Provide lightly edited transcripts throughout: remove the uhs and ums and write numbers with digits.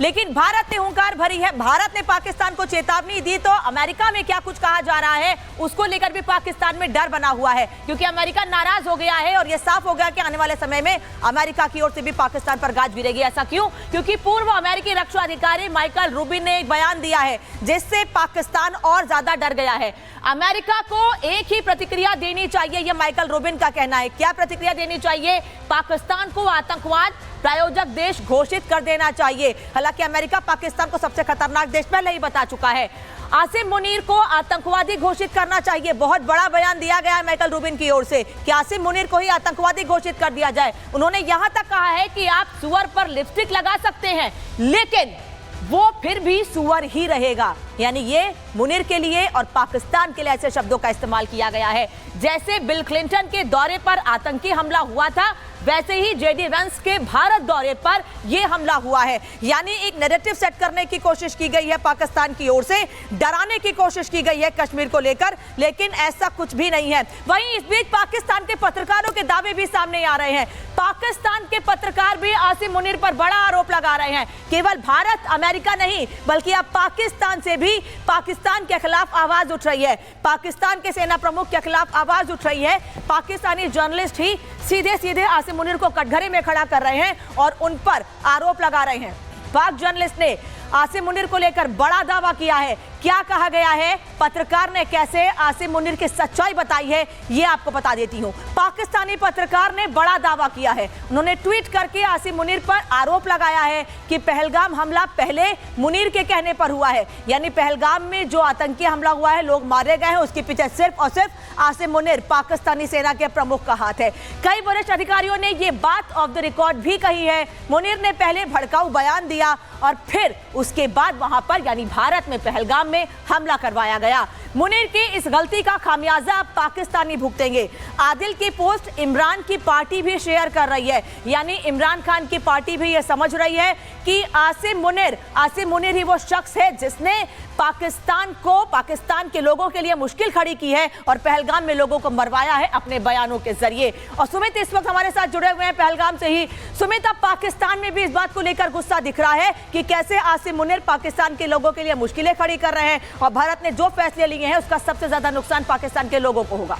लेकिन भारत ने हुंकार भरी है, भारत ने पाकिस्तान को चेतावनी दी, तो अमेरिका में क्या कुछ कहा जा रहा है उसको लेकर भी पाकिस्तान में डर बना हुआ है, क्योंकि अमेरिका नाराज हो गया है और यह साफ हो गया कि आने वाले समय में अमेरिका की ओर से भी पाकिस्तान पर गाज गिरेगी। ऐसा क्यों? क्योंकि पूर्व अमेरिकी रक्षा अधिकारी माइकल रूबिन ने एक बयान दिया है जिससे पाकिस्तान और ज्यादा डर गया है। अमेरिका को एक ही प्रतिक्रिया देनी चाहिए, यह माइकल रूबिन का कहना है। क्या प्रतिक्रिया देनी चाहिए? पाकिस्तान को आतंकवाद प्रायोजक देश घोषित कर देना चाहिए। हालांकि अमेरिका पाकिस्तान को सबसे खतरनाक देश पहले ही बता चुका है। आसिम मुनीर को आतंकवादी घोषित करना चाहिए, बहुत बड़ा बयान दिया गया है माइकल रूबिन की ओर से कि आसिम मुनीर को ही आतंकवादी घोषित कर दिया जाए। उन्होंने यहां तक कहा है कि आप सुअर पर लिपस्टिक लगा सकते हैं लेकिन वो फिर भी सुअर ही रहेगा। यानी ये मुनीर के लिए और पाकिस्तान के लिए ऐसे शब्दों का इस्तेमाल किया गया है। जैसे बिल क्लिंटन के दौरे पर आतंकी हमला हुआ था, वैसे ही जेडी वेंस के भारत दौरे पर यह हमला हुआ है। यानी एक नैरेटिव सेट करने की कोशिश की गई है पाकिस्तान की ओर से, डराने की कोशिश की गई है कश्मीर को लेकर, लेकिन ऐसा कुछ भी नहीं है। वहीं इस बीच पाकिस्तान के पत्रकारों के दावे भी सामने आ रहे हैं। पाकिस्तान के पत्रकार भी आसिम मुनीर पर बड़ा आरोप लगा रहे हैं। केवल भारत अमेरिका नहीं बल्कि अब पाकिस्तान से भी पाकिस्तान के खिलाफ आवाज उठ रही है। पाकिस्तान के सेना प्रमुख के खिलाफ आवाज उठ रही है। पाकिस्तानी जर्नलिस्ट ही सीधे सीधे आसिम मुनीर को कटघरे में खड़ा कर रहे हैं और उन पर आरोप लगा रहे हैं। पाक जर्नलिस्ट ने आसिम मुनीर को लेकर बड़ा दावा किया है। क्या कहा गया है, पत्रकार ने कैसे आसिम मुनीर की सच्चाई बताई है, ये आपको बता देती हूं। पाकिस्तानी पत्रकार ने बड़ा दावा किया है। उन्होंने ट्वीट करके आसिम मुनीर पर आरोप लगाया है कि पहलगाम हमला पहले मुनीर के कहने पर हुआ है। यानी पहलगाम में जो आतंकी हमला हुआ है, लोग मारे गए हैं, उसके पीछे सिर्फ और सिर्फ आसिम मुनीर, पाकिस्तानी सेना के प्रमुख का हाथ है। कई वरिष्ठ अधिकारियों ने यह बात ऑफ द रिकॉर्ड भी कही है। मुनीर ने पहले भड़काऊ बयान दिया और फिर उसके बाद वहां पर यानी भारत में पहलगाम में हमला करवाया गया। मुनीर की इस गलती का खामियाजा अब पाकिस्तानी भुगतेंगे। आदिल की पोस्ट इमरान की पार्टी भी शेयर कर रही है। यानी इमरान खान की पार्टी भी यह समझ रही है कि आसिम मुनीर ही वो शख्स है जिसने पाकिस्तान के लोगों के लिए मुश्किल खड़ी की है और पहलगाम में लोगों को मरवाया है अपने बयानों के जरिए। और सुमित इस वक्त हमारे साथ जुड़े हुए हैं पहलगाम से ही। सुमित, अब पाकिस्तान में भी इस बात को लेकर गुस्सा दिख रहा है कि कैसे आसिम मुनीर पाकिस्तान के लोगों के लिए मुश्किलें खड़ी कर रहे हैं और भारत ने जो फैसले लिए हैं उसका सबसे ज्यादा नुकसान पाकिस्तान के लोगों को होगा।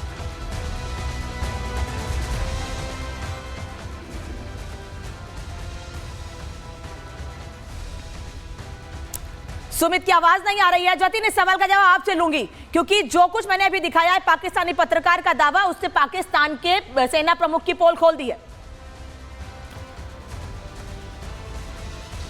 सुमित की आवाज नहीं आ रही है। जतिन, इस सवाल का जवाब आपसे लूंगी क्योंकि जो कुछ मैंने अभी दिखाया है पाकिस्तानी पत्रकार का दावा, उससे पाकिस्तान के सेना प्रमुख की पोल खोल दी है।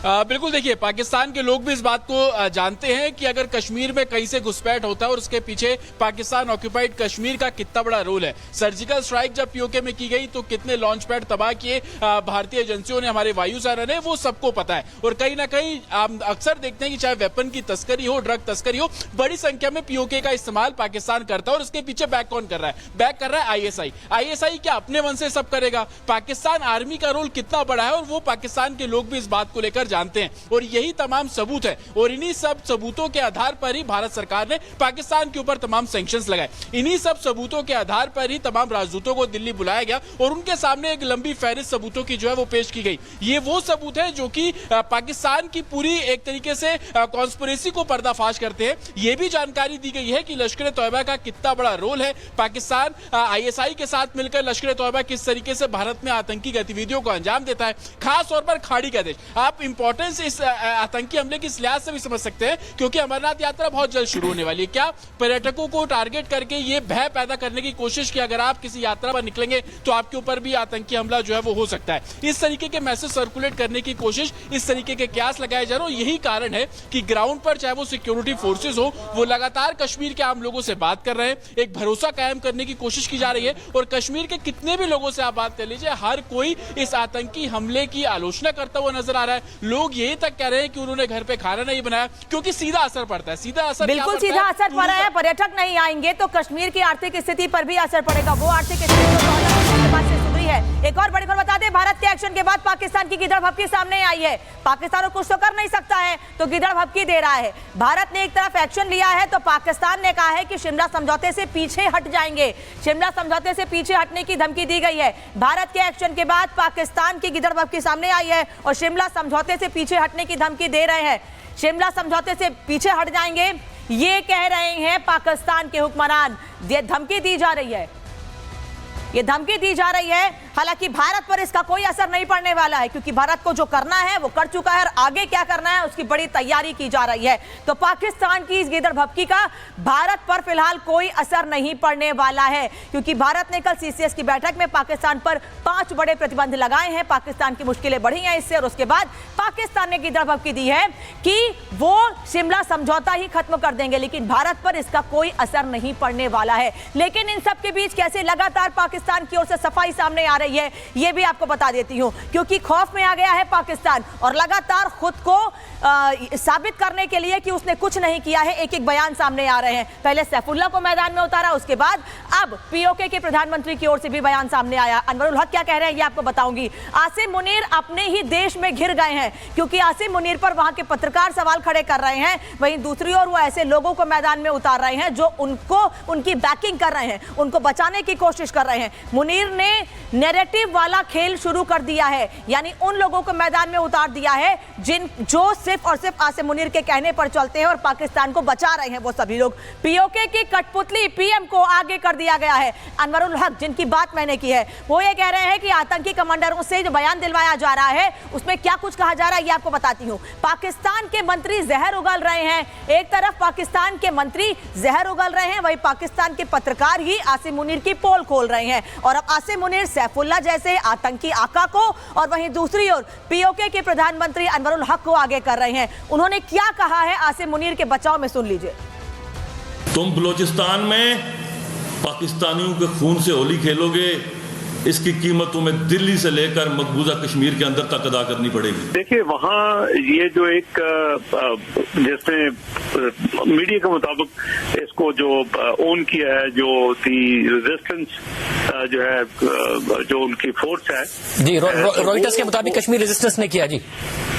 बिल्कुल, देखिए, पाकिस्तान के लोग भी इस बात को जानते हैं कि अगर कश्मीर में कहीं से घुसपैठ होता है और उसके पीछे पाकिस्तान ऑक्यूपाइड कश्मीर का कितना बड़ा रोल है। सर्जिकल स्ट्राइक जब पीओके में की गई तो कितने लॉन्च पैड तबाह किए भारतीय एजेंसियों ने, हमारे वायुसेना ने, वो सबको पता है। और कहीं ना कहीं हम अक्सर देखते हैं कि चाहे वेपन की तस्करी हो, ड्रग तस्करी हो, बड़ी संख्या में पीओके का इस्तेमाल पाकिस्तान करता है और उसके पीछे बैक कौन कर रहा है? बैक कर रहा है आईएसआई। क्या अपने मन से सब करेगा? पाकिस्तान आर्मी का रोल कितना बड़ा है और वो पाकिस्तान के लोग भी इस बात को लेकर जानते हैं और यही तमाम सबूत है। और इन्हीं सब सबूतों के आधार पर ही भारत सरकार ने पाकिस्तान के ऊपर तमाम सैंक्शंस लगाए। इन्हीं सब सबूतों के आधार पर ही तमाम राजदूतों को दिल्ली बुलाया गया और उनके सामने एक लंबी फहरिस्त सबूतों की जो है वो पेश की गई। ये वो सबूत है जो कि पाकिस्तान की पूरी एक तरीके से कॉन्स्पिरेसी को पर्दाफाश करते हैं। यह भी जानकारी दी गई है कि लश्कर तोयबा का कितना बड़ा रोल है। पाकिस्तान आईएसआई के साथ मिलकर लश्कर तोयबा किस तरीके से भारत में आतंकी गतिविधियों को अंजाम देता है, खास तौर पर खाड़ी का देश। आप इंपॉर्टेंस इस आतंकी हमले की इस लिहाज से भी समझ सकते हैं क्योंकि अमरनाथ यात्रा बहुत जल्द शुरू होने वाली है। क्या पर्यटकों को टारगेट करके ये भय पैदा करने की कोशिश की अगर आप किसी यात्रा पर निकलेंगे तो आपके ऊपर भी आतंकी हमला जो है वो हो सकता है? इस तरीके के मैसेज सर्कुलेट करने की कोशिश, इस तरीके के कयास लगाए जा रहे हैं। यही कारण है कि ग्राउंड पर चाहे वो सिक्योरिटी फोर्सेज हो, वो लगातार कश्मीर के आम लोगों से बात कर रहे हैं, एक भरोसा कायम करने की कोशिश की जा रही है। और कश्मीर के कितने भी लोगों से आप बात कर लीजिए, हर कोई इस आतंकी हमले की आलोचना करता हुआ नजर आ रहा है। लोग यही तक कह रहे हैं कि उन्होंने घर पे खाना नहीं बनाया क्योंकि सीधा असर पड़ता है। सीधा असर, बिल्कुल सीधा असर पड़ा है। पर्यटक नहीं आएंगे तो कश्मीर की आर्थिक स्थिति पर भी असर पड़ेगा। वो आर्थिक स्थिति जो है। एक और बड़ी खबर बता दें, भारत के एक्शन के बाद पाकिस्तान की गिदड़ भपकी सामने आई है। पाकिस्तान कुछ तो कर नहीं सकता है तो गिदड़ भपकी दे रहा है। भारत ने एक तरफ एक्शन लिया है तो पाकिस्तान ने कहा है कि शिमला समझौते से पीछे हट जाएंगे। शिमला समझौते से पीछे हटने की धमकी दी गई है। भारत के एक्शन के बाद पाकिस्तान की गिदड़ भपकी सामने आई है और शिमला समझौते से पीछे हटने की धमकी दे रहे हैं। शिमला समझौते से पीछे हट जाएंगे ये कह रहे हैं पाकिस्तान के हुक्मरान। ये धमकी दी जा रही है, ये धमकी दी जा रही है। हालांकि भारत पर इसका कोई असर नहीं पड़ने वाला है क्योंकि भारत को जो करना है वो कर चुका है और आगे क्या करना है उसकी बड़ी तैयारी की जा रही है। तो पाकिस्तान की इस गिदड़ भपकी का भारत पर फिलहाल कोई असर नहीं पड़ने वाला है क्योंकि भारत ने कल सीसीएस की बैठक में पाकिस्तान पर 5 बड़े प्रतिबंध लगाए हैं। पाकिस्तान की मुश्किलें बढ़ी हैं इससे और उसके बाद पाकिस्तान ने गिदड़ भपकी दी है कि वो शिमला समझौता ही खत्म कर देंगे, लेकिन भारत पर इसका कोई असर नहीं पड़ने वाला है। लेकिन इन सब के बीच कैसे लगातार पाकिस्तान की ओर से सफाई सामने आ रही है ये भी आपको बता देती हूं क्योंकि खौफ में आ गया है पाकिस्तान और लगातार खुद को साबित करने के लिए कि उसने कुछ नहीं किया है एक एक बयान सामने आ रहे हैं। पहले सैफुल्लाह को मैदान में उतारा, उसके बाद अब पीओके के प्रधानमंत्री की ओर से भी बयान सामने आया। अनवरुल हक क्या कह रहे हैं ये आपको बताऊंगी। आसिम मुनीर अपने ही देश में घिर गए हैं क्योंकि आसिम मुनीर पर वहां के पत्रकार सवाल खड़े कर रहे हैं, वहीं दूसरी ओर वो ऐसे लोगों को मैदान में उतार रहे हैं जो उनको उनकी बैकिंग कर रहे हैं, उनको बचाने की कोशिश कर रहे हैं। मुनीर ने नैरेटिव वाला खेल शुरू कर दिया है, यानी उन लोगों को मैदान में उतार दिया है जो सिर्फ और सिर्फ आसिम मुनीर के कहने पर चलते हैं और पाकिस्तान को बचा रहे हैं। वो सभी लोग पीओके की कठपुतली पीएम को आगे कर दिया गया है। अनवरुल हक जिनकी बात मैंने की है वो ये कह रहे हैं कि आतंकी कमांडरों से जो बयान दिलवाया जा रहा है उसमें क्या कुछ कहा जा रहा है ये आपको बताती हूं। पाकिस्तान के मंत्री जहर उगल रहे हैं, एक तरफ पाकिस्तान के मंत्री जहर उगल रहे हैं, वहीं पाकिस्तान के पत्रकार ही आसिम मुनीर की पोल खोल रहे हैं और अब आसिम मुनीर सैफुल्लाह जैसे आतंकी आका को और वहीं दूसरी ओर पीओके के प्रधानमंत्री अनवरुल हक को आगे कर रहे हैं। उन्होंने क्या कहा है आसिम मुनीर के बचाव में सुन लीजिए। तुम बलूचिस्तान में पाकिस्तानियों के खून से होली खेलोगे, इसकी कीमत तुम्हें दिल्ली से लेकर मकबूजा कश्मीर के अंदर तक अदा करनी पड़ेगी। देखिए वहाँ ये जो एक जिसने मीडिया के मुताबिक इसको जो ओन किया है, जो थी रेजिस्टेंस जो है जो उनकी फोर्स है जी, रॉयटर्स के मुताबिक कश्मीर रेजिस्टेंस ने किया जी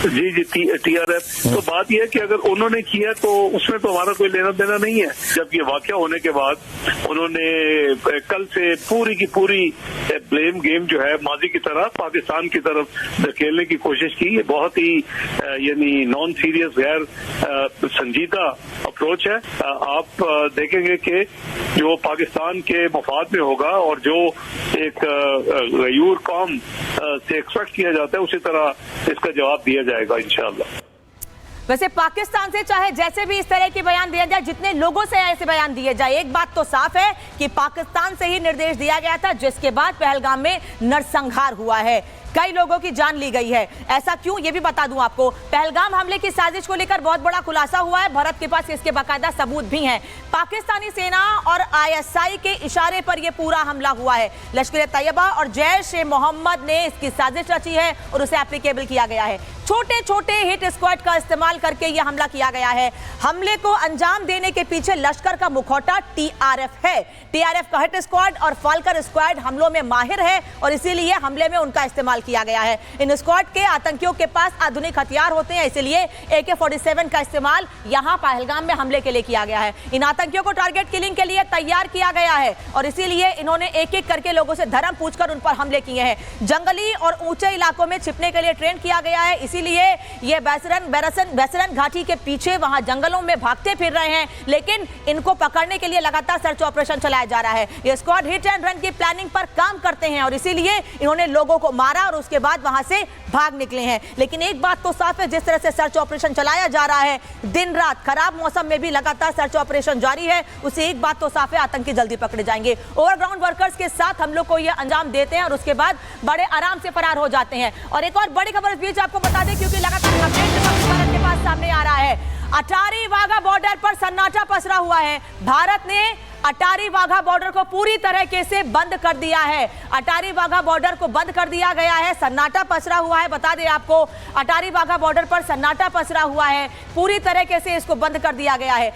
टीआरएफ। तो बात यह है कि अगर उन्होंने किया तो उसमें तो हमारा कोई लेना देना नहीं है। जब ये वाकया होने के बाद उन्होंने कल से पूरी की पूरी ब्लेम गेम जो है माजी की तरह पाकिस्तान की तरफ धकेलने की कोशिश की। ये बहुत ही यानी नॉन सीरियस गैर संजीदा अप्रोच है। आप देखेंगे कि जो पाकिस्तान के मफाद में होगा और जो एक गयूर कौम से एक्सपेक्ट किया जाता है उसी तरह इसका जवाब दिया जाएगा इंशाअल्लाह। वैसे पाकिस्तान से चाहे जैसे भी इस तरह के बयान दिया जाए, जितने लोगों से ऐसे बयान दिए जाए, एक बात तो साफ है कि पाकिस्तान से ही निर्देश दिया गया था जिसके बाद पहलगाम में नरसंहार हुआ है, कई लोगों की जान ली गई है। ऐसा क्यों ये भी बता दूं आपको। पहलगाम हमले की साजिश को लेकर बहुत बड़ा खुलासा हुआ है, भारत के पास इसके बाकायदा सबूत भी हैं। पाकिस्तानी सेना और आईएसआई के इशारे पर यह पूरा हमला हुआ है। लश्कर तैयबा और जैश ए मोहम्मद ने इसकी साजिश रची है और उसे एप्लीकेबल किया गया है। छोटे छोटे हिट स्क्वाड का इस्तेमाल करके यह हमला किया गया है। हमले को अंजाम देने के पीछे लश्कर का मुखौटा टीआरएफ है। टीआरएफ का हिट स्क्वाड और फाल्कर स्क्वाड हमलों में माहिर है और इसीलिए हमले में उनका इस्तेमाल किया गया है। इन स्क्वाड के आतंकियों के पास आधुनिक हथियार होते हैं, इसलिए AK-47 का इस्तेमाल यहां पहलगाम में हमले के लिए किया गया है। इन आतंकियों को टारगेट किलिंग के लिए तैयार किया गया है और इसीलिए इन्होंने एक एक करके लोगों से धर्म पूछकर उन पर हमले किए हैं। जंगली और ऊंचे इलाकों में छिपने के लिए ट्रेन किया गया है, इसीलिए ये बैसरन घाटी के पीछे वहां जंगलों में भागते फिर रहे हैं, लेकिन इनको पकड़ने के लिए लगातार सर्च ऑपरेशन चलाया जा रहा है। ये स्क्वाड हिट एंड रन की प्लानिंग पर काम करते हैं और इसीलिए इन्होंने लोगों को मारा और उसके बाद वहां से भाग निकले हैं। लेकिन एक बात तो साफ है, जिस तरह से सर्च ऑपरेशन चलाया जा रहा है, दिन रात खराब मौसम में भी लगातार सर्च ऑपरेशन जारी है, उससे एक बात तो साफ है, आतंकी जल्दी पकड़े जाएंगे। ओवरग्राउंड वर्कर्स के साथ हम लोग को यह अंजाम देते हैं और उसके बाद बड़े आराम से फरार हो जाते हैं। और एक और बड़ी खबर इस बीच आपको बता दें, क्योंकि लगातार अपडेट भारत के पास सामने आ रहा है। अटारी वाघा बॉर्डर पर सन्नाटा पसरा हुआ है। भारत ने अटारी वाघा बॉर्डर को पूरी तरीके से बंद कर दिया है। अटारी वाघा बॉर्डर को बंद कर दिया गया है, सन्नाटा पसरा हुआ है। बता दें आपको, अटारी वाघा बॉर्डर पर सन्नाटा पसरा हुआ है, पूरी तरीके से इसको बंद कर दिया गया है।